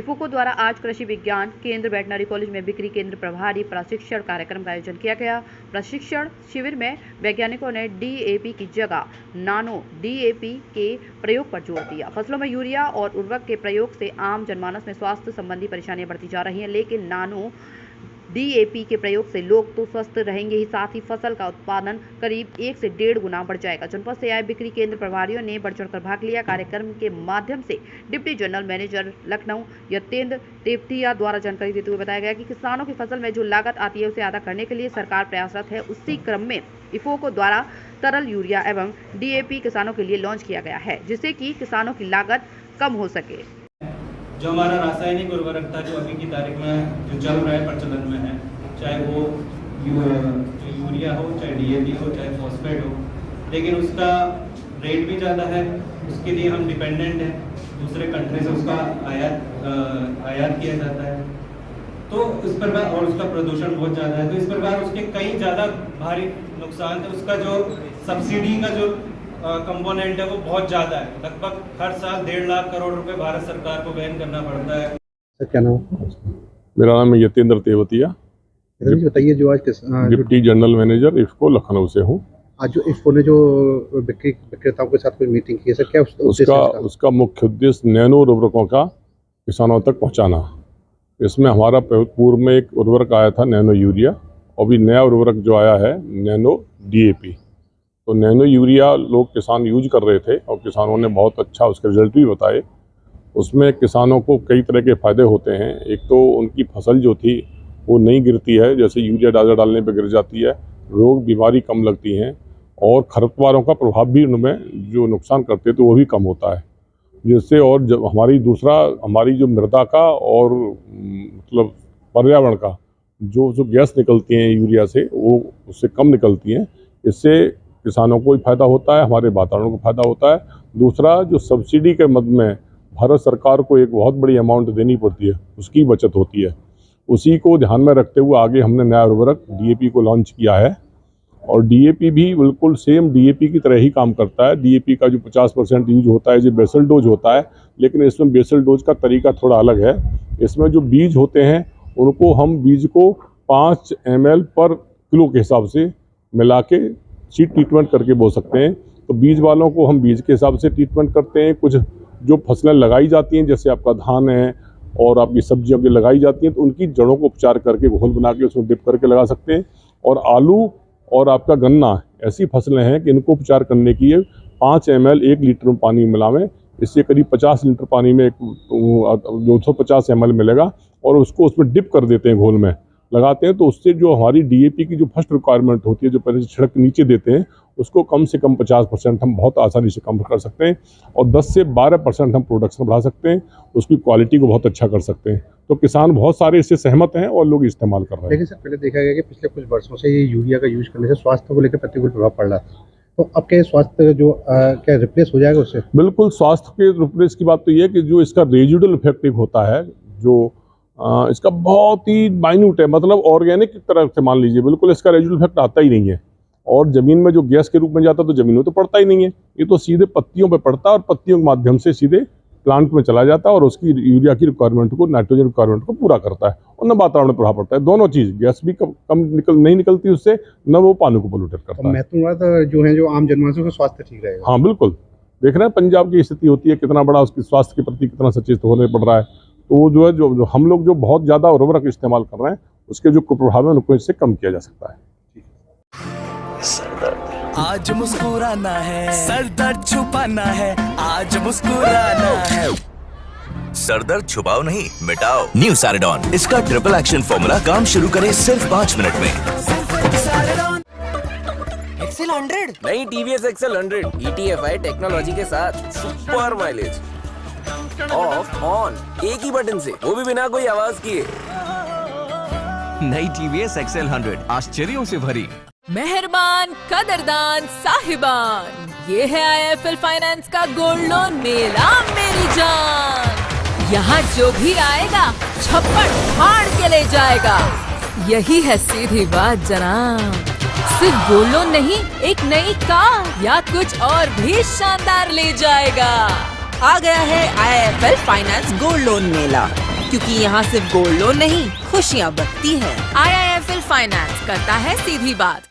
इफको द्वारा आज कृषि विज्ञान केंद्र वेटनरी कॉलेज में बिक्री केंद्र प्रभारी प्रशिक्षण कार्यक्रम का आयोजन किया गया। प्रशिक्षण शिविर में वैज्ञानिकों ने डीएपी की जगह नानो डीएपी के प्रयोग पर जोर दिया। फसलों में यूरिया और उर्वरक के प्रयोग से आम जनमानस में स्वास्थ्य संबंधी परेशानियां बढ़ती जा रही हैं, लेकिन नानो डीएपी के प्रयोग से लोग तो स्वस्थ रहेंगे ही, साथ ही फसल का उत्पादन करीब 1 से 1.5 गुना बढ़ जाएगा। जनपद से आए बिक्री केंद्र प्रभारियों ने बढ़ चढ़कर भाग लिया। कार्यक्रम के माध्यम से deputy general manager Lucknow Yatendra Tewatia द्वारा जानकारी देते हुए बताया गया कि किसानों की फसल में जो लागत आती है उसे अदा करने के लिए सरकार प्रयासरत है। उसी क्रम में इफको द्वारा तरल यूरिया एवं डीएपी किसानों के लिए लॉन्च किया गया है, जिससे कि किसानों की लागत कम हो सके। जो हमारा रासायनिक उर्वरक था, जो अभी की तारीख में जो चल रहा है, प्रचलन में है, चाहे वो यूरिया हो, चाहे डीएपी हो, चाहे फॉस्फेट हो, लेकिन उसका रेट भी ज़्यादा है। उसके लिए हम डिपेंडेंट हैं, दूसरे कंट्री से उसका आयात किया जाता है, तो इस प्रकार, और उसका प्रदूषण बहुत ज़्यादा है, तो इस प्रकार उसके कई ज़्यादा भारी नुकसान थे। उसका जो सब्सिडी का जो कंपोनेंट है वो बहुत ज़्यादा है, लगभग हर साल 1.5 लाख करोड़ रुपए भारत सरकार को वहन करना पड़ता है। सर क्या नाम है? मेरा नाम है यतेंद्र तेवतिया, बताइए जो आज deputy general manager IFFCO Lucknow से हूँ। आज जो इफको ने जो विक्रेताओं के साथ कोई मीटिंग की है सर, क्या उसका मुख्य उद्देश्य नैनो उर्वरकों का किसानों तक पहुँचाना। इसमें हमारा पूर्व में एक उर्वरक आया था नैनो यूरिया, और भी नया उर्वरक जो आया है नैनो डीएपी। तो नैनो यूरिया लोग किसान यूज कर रहे थे और किसानों ने बहुत अच्छा उसके रिजल्ट भी बताए। उसमें किसानों को कई तरह के फ़ायदे होते हैं। एक तो उनकी फसल जो थी वो नहीं गिरती है, जैसे यूरिया डालने पे गिर जाती है, रोग बीमारी कम लगती हैं, और खरपतवारों का प्रभाव भी उनमें जो नुकसान करते थे वो भी कम होता है। जिससे और जब हमारी जो मृदा का और मतलब पर्यावरण का जो गैस निकलती हैं यूरिया से, वो उससे कम निकलती हैं। इससे किसानों को भी फायदा होता है, हमारे वातावरण को फायदा होता है। दूसरा, जो सब्सिडी के मद में भारत सरकार को एक बहुत बड़ी अमाउंट देनी पड़ती है, उसकी बचत होती है। उसी को ध्यान में रखते हुए आगे हमने नया उर्वरक डीएपी को लॉन्च किया है, और डीएपी भी बिल्कुल सेम डीएपी की तरह ही काम करता है। डीएपी का जो 50% यूज होता है जो बेसल डोज होता है, लेकिन इसमें बेसल डोज का तरीका थोड़ा अलग है। इसमें जो बीज होते हैं उनको हम बीज को 5 ml पर किलो के हिसाब से मिला के सीड ट्रीटमेंट करके बो सकते हैं। तो बीज वालों को हम बीज के हिसाब से ट्रीटमेंट करते हैं। कुछ जो फसलें लगाई जाती हैं, जैसे आपका धान है और आपकी सब्जियों की लगाई जाती हैं, तो उनकी जड़ों को उपचार करके घोल बना के उसमें डिप करके लगा सकते हैं। और आलू और आपका गन्ना ऐसी फसलें हैं कि इनको उपचार करने की 5 ml 1 लीटर पानी मिलावें, इससे करीब 50 लीटर पानी में 250 ml मिलेगा, और उसको उसमें डिप कर देते हैं, घोल में लगाते हैं। तो उससे जो हमारी डीएपी की जो फर्स्ट रिक्वायरमेंट होती है, जो पहले छिड़क नीचे देते हैं, उसको कम से कम 50% हम बहुत आसानी से कम कर सकते हैं, और 10 से 12% हम प्रोडक्शन बढ़ा सकते हैं, उसकी क्वालिटी को बहुत अच्छा कर सकते हैं। तो किसान बहुत सारे इससे सहमत हैं और लोग इस्तेमाल कर रहे हैं। लेकिन सर पहले देखा गया कि पिछले कुछ वर्षों से ये यूरिया का यूज करने से स्वास्थ्य को लेकर प्रतिकूल प्रभाव पड़ रहा था, तो अब क्या स्वास्थ्य जो क्या रिप्लेस हो जाएगा उससे? बिल्कुल, स्वास्थ्य के रिप्लेस की बात तो ये है कि जो इसका रेजिडुअल इफेक्ट होता है, जो इसका बहुत ही माइन्यूट है, मतलब ऑर्गेनिक की तरह से मान लीजिए, बिल्कुल इसका रेजिडुअल इफेक्ट आता ही नहीं है। और ज़मीन में जो गैस के रूप में जाता है तो ज़मीन में तो पड़ता ही नहीं है, ये तो सीधे पत्तियों पे पड़ता है और पत्तियों के माध्यम से सीधे प्लांट में चला जाता है, और उसकी यूरिया की रिक्वायरमेंट को, नाइट्रोजन रिक्वायरमेंट को पूरा करता है, और न वातावरण में प्रभाव पड़ता है। दोनों चीज़, गैस भी नहीं निकलती उससे, न वो पानी को पोल्यूटेड करता है। महत्वपूर्ण जो है, जो आम जनमानसों का स्वास्थ्य ठीक रहेगा। हाँ बिल्कुल, देख रहे हैं पंजाब की स्थिति होती है, कितना बड़ा उसकी स्वास्थ्य के प्रति कितना सचेत होने पड़ रहा है। तो वो जो है, जो हम लोग जो बहुत ज़्यादा उर्वरक इस्तेमाल कर रहे हैं, उसके जो कुप्रभाव है उनको इससे कम किया जा सकता है। आज मुस्कुराना है, सर दर्द छुपाना है, आज मुस्कुराना है। सर दर्द छुपाओ नहीं, मिटाओ। न्यू सैरिडॉन, इसका ट्रिपल एक्शन फॉर्मूला काम शुरू करे सिर्फ 5 मिनट में। एक्सेल 100 नई टीवीएस एक्सेल 100 ETFI टेक्नोलॉजी के साथ सुपर माइलेज, ऑफ ऑन एक ही बटन से, वो भी बिना कोई आवाज किए। नई टीवीएस एक्सेल 100 आश्चर्यों से भरी। मेहरबान, कदरदान, साहिबान, ये है IIFL फाइनेंस का गोल्ड लोन मेला मेरी जान। यहाँ जो भी आएगा छप्पड़ फाड़ के ले जाएगा, यही है सीधी बात जनाब। सिर्फ गोल्ड लोन नहीं, एक नई कार या कुछ और भी शानदार ले जाएगा। आ गया है IIFL फाइनेंस गोल्ड लोन मेला। क्योंकि यहाँ सिर्फ गोल्ड लोन नहीं, खुशियाँ बढ़ती है। IIFL फाइनेंस करता है सीधी बात।